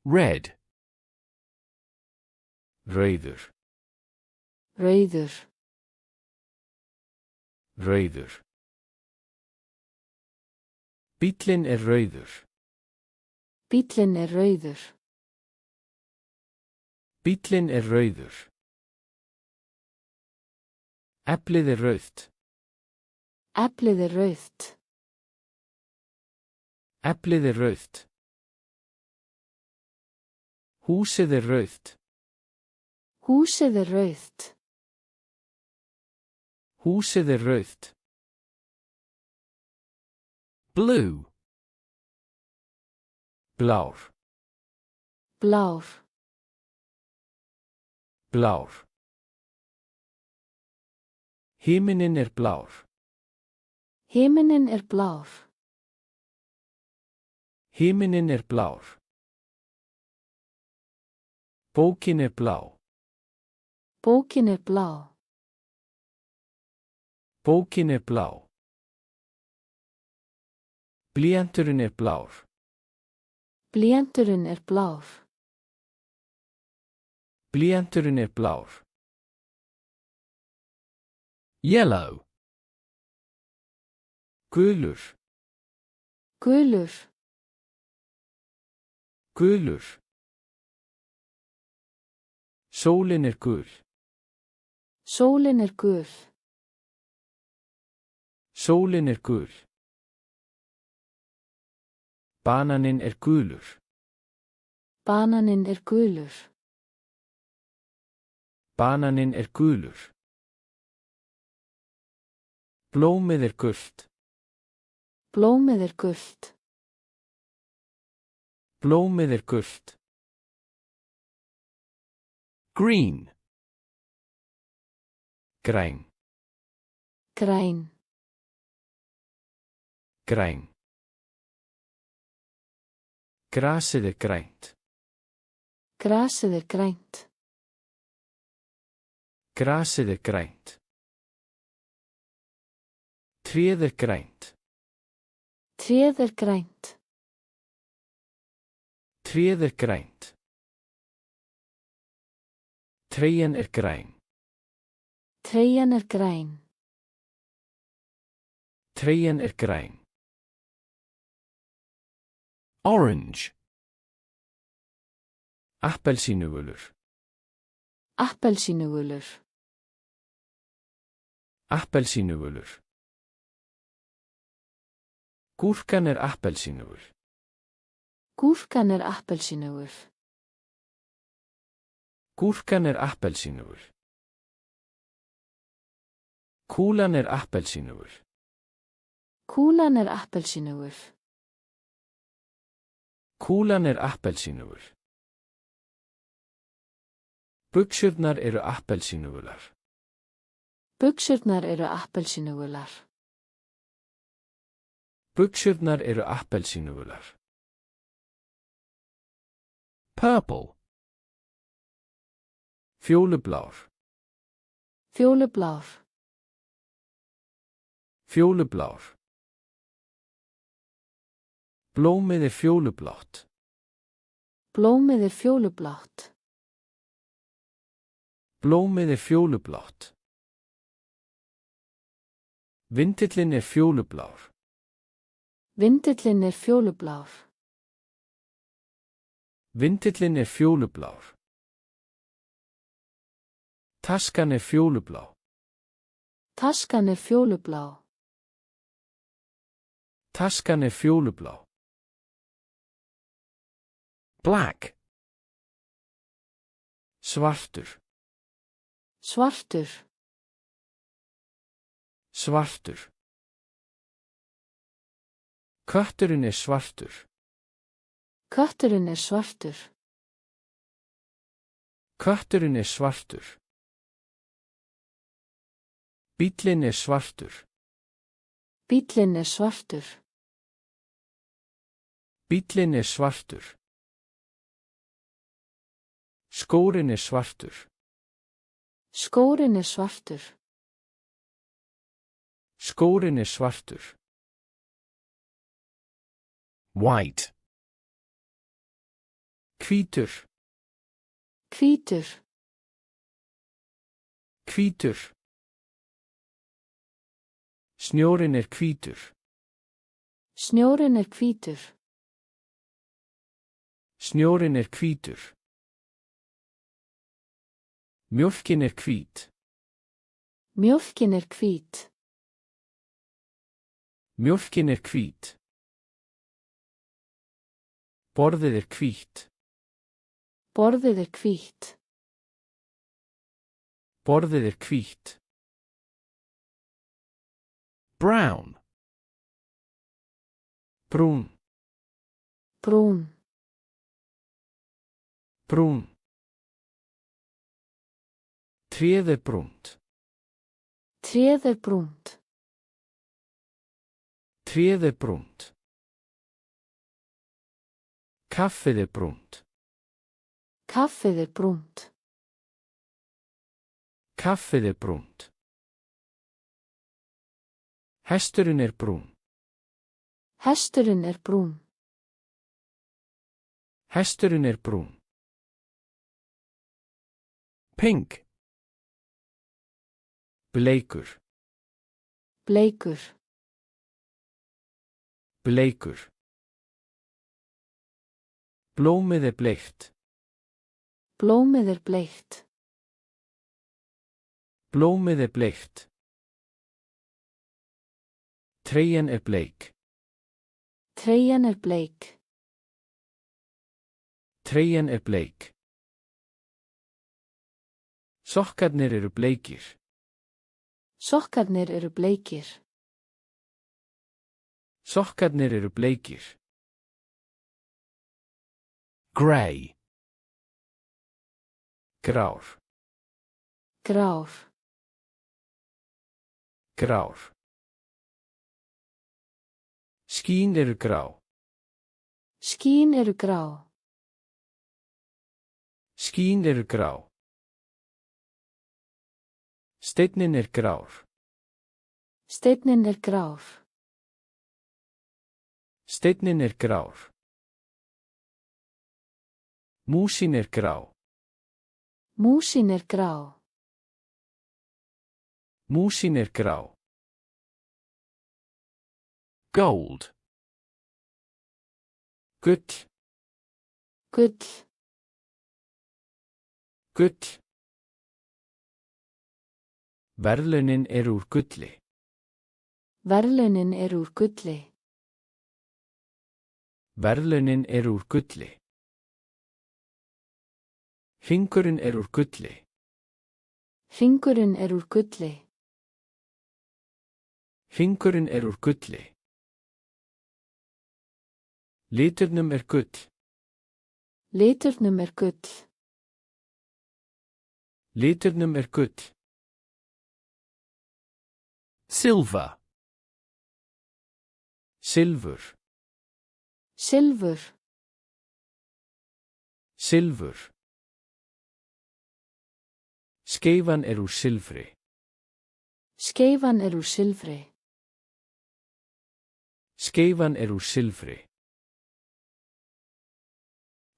Red. Rauður. Rauður. Rauður. Bíllinn rauður. Bíllinn rauður. Bíllinn rauður. Eplið rautt. Eplið rautt. Eplið rautt. Húsið rautt. Húsið rautt. Húsið rautt. Blue. Blár. Blár. Blár. Himinninn blár. Himinninn blár. Himinninn blár. Bókin blá. Bókin blá. Bókin blá. Blýanturinn blár. Blýanturinn blár. Blýanturinn blár. Yellow. Gulur. Gulur. Gulur. Sólin gul. Sólin gul. Sólin gul. Bananinn gulur. Bananinn gulur. Bananinn gulur. Blómið gult. Blómið gult. Blómið gult. Green. Græn. Græn. Græn. Grasið grænt. Grasið grænt. Grasið grænt. Tréð grænt. Tréð grænt. Tréð grænt. Treyjan græn. Treyjan græn. Treyjan græn. Orange. Appelsínugulur. Appelsínugulur. Appelsínugulur. Gúrkan appelsínugul. Gúrkan appelsínugul. Gúrkan appelsínugul. Kúlan appelsínugul. Kúlan appelsínugul. Kúlan appelsínugul. Buxurnar appelsínugular. Buxurnar appelsínugular. Buxurnar appelsínugular. Purple. Fjólublár. Fjólublár. Fjólublár. Blómið fjólublátt. Blómið fjólublátt. Blómið fjólublátt. Vindillinn fjólublár. Vindillinn fjólublár. Vindillinn fjólublár. Taskan fjólublá. Taskan fjólublá. Taskan fjólublá. Black. Svartur. Svartur. Svartur. Kötturinn svartur. Kötturinn svartur. Kötturinn svartur. Bíllinn svartur. Bíllinn svartur. Bíllinn svartur. Skórinn svartur. Skórinn svartur. Skórinn svartur. White. Hvítur. Hvítur. Hvítur. Snjórinn er hvítur. Snjórinn er hvítur. Snjórinn er hvítur. Mjólkin er hvít. Mjólkin er hvít. Mjólkin er hvít. Borðið er hvítt. Borðið er hvítt. Borðið er hvítt. Brown. Brún. Brún. Brún. Tréð er brúnt. Tréð er brúnt. Tréð er brúnt. Kaffið er brúnt. Kaffið er brúnt. Kaffið er brúnt. Hesturinn er brún. Hesturinn er brún. Hesturinn er brún. Pink. Bleikur. Bleikur. Bleikur. Blómið er bleikt. Blómið er bleikt. Blómið er bleikt. Treyjan er bleik. Treyjan er bleik. Treyjan er bleik. Sokkarnir eru bleikir. Sokkarnir eru bleikir. Sokkarnir eru bleikir. Grey. Grár. Grár. Grár. Skín eru grá. Skín eru grá. Skín eru grá. Steinninn er grár. Steinninn er grár. Steinninn er grár. Músin er grá. Músin er grá. Músin er grá. Gold. Gull. Gull. Gull. Verðlaunin eru úr gulli. Verðlaunin eru úr gulli. Verðlaunin eru úr gulli. Hringurinn er úr gulli. Hringurinn er úr gulli. Hringurinn er úr gulli. Liturnum er gull. Liturnum er gull. Liturnum er gull. Silver. Silfur. Silfur. Silfur. Skeifan er úr silfri. Skeifan er úr silfri. Skeifan er úr silfri.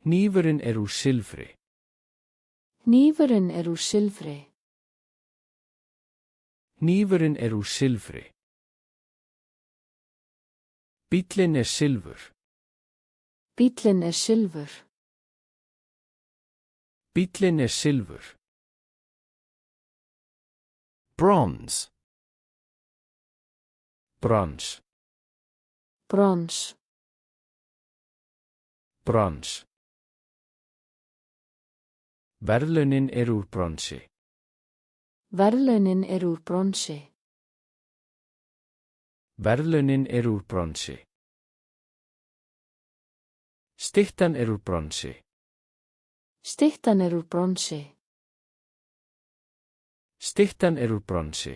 Hnífurinn er úr silfri. Hnífurinn er úr silfri. Hnífurinn er úr silfri. Bíllinn er silfur. Bíllinn er silfur. Bíllinn er silfur. Bronze. Brons. Brons. Brons. Verðlaunin er úr bronsi. Verðlaunin er úr bronsi. Verðlaunin er úr bronsi. Styttan er úr bronsi. Styttan er úr bronsi. Styttan er úr bronsi.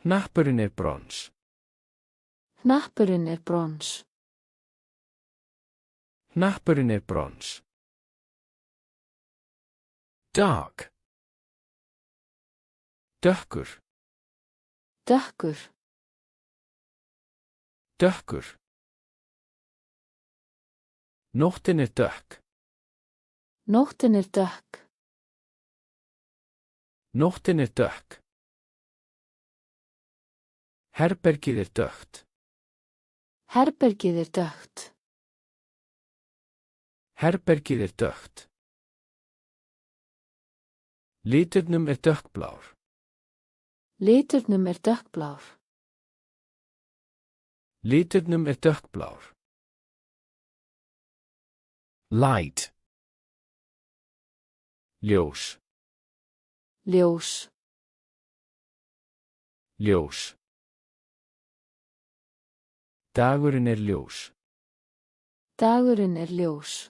Hnappurinn er brons. Hnappurinn er brons. Hnappurinn er brons. Dark. Dökkur. Dökkur. Dökkur. Nóttin er dökk. Nóttin er dökk. Nóttin er dökk. Herbergið er dökkt. Herbergið er dökkt. Herbergið er dökkt. Liturnum er dökkblár. Liturnum er dökkblár. Liturnum er dökkblár. Light. Ljós. Ljós. Ljós. Dagurinn er ljós. Dagurinn er ljós.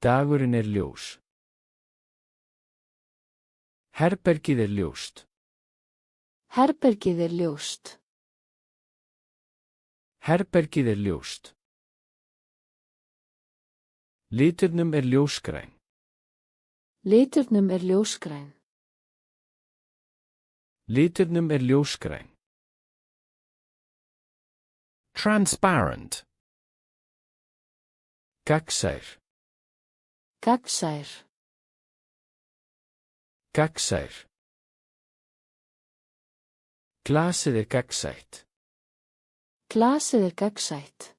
Dagurinn er ljós. Herbergið er ljóst. Herbergið er ljóst. Herbergið er ljóst. Liturnum er ljósgræn. Liturnum er ljósgræn. Liturnum er ljósgræn. Transparent. Gagnsær. Gagnsær. Gagnsær. Glasið er gagnsætt. Glasið er gagnsætt.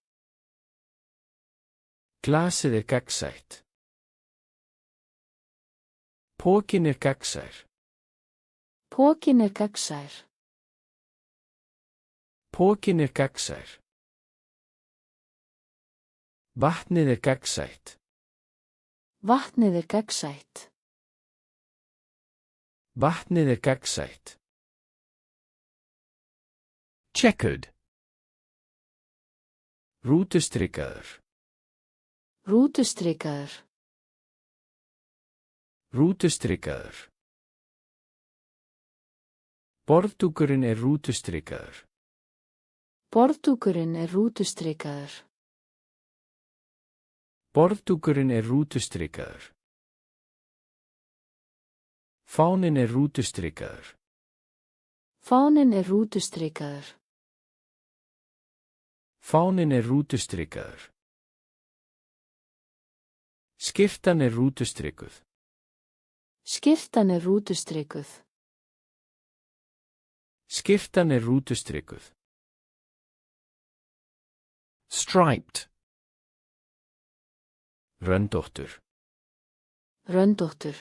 Glasið er gagnsætt. Pokinn er gagnsær. Pokinn er gagnsær. Pokinn er gagnsær. Vatnið er gagnsætt. Vatnið er gagnsætt. Vatnið er gagnsætt. Checkered. Rútustrikaður. Rútustrikaður. Rútustrikaður. Borðdúkurinn er rútustrikaður. Borðdúkurinn er rútustrikaður. Borðdúkurinn er rútustrikaður. Fáninn er rútustrikaður. Fáninn er rútustrikaður. Fáninn er rútustrikaður. Skyrtan er rútustrikuð. Skyrtan er rútustrikuð. Skyrtan er rútustrikuð. Striped. Röndóttur. Röndóttur.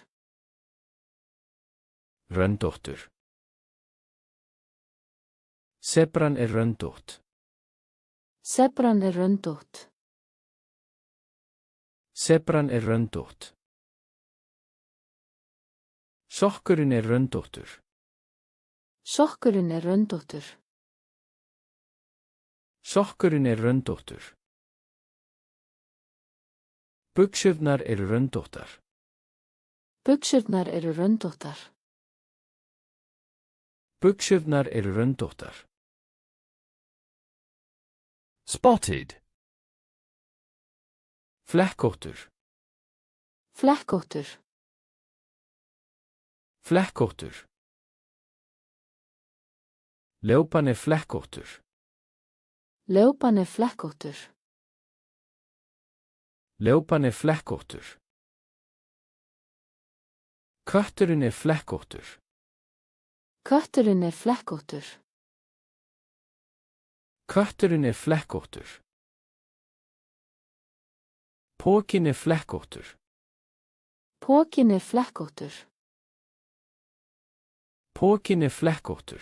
Röndóttur. Sebran er röndótt. Sebran er röndótt. Sebran er röndótt. Sokkurinn er röndóttur. Sokkurinn er röndóttur. Sokkurinn er röndóttur. Buxurnar eru röndóttar. Buxurnar eru röndóttar. Buxurnar eru röndóttar. Spotted. Flekkóttur. Flekkóttur. Flekkóttur. Ljópan er flekkóttur. Ljópan er flekkóttur. Ljópan er flekkóttur. Kötturinn er flekkóttur. Kötturinn er flekkóttur. Kötturinn er flekkóttur. Pokinn er flekkóttur. Pokinn er flekkóttur. Pokinn er flekkóttur.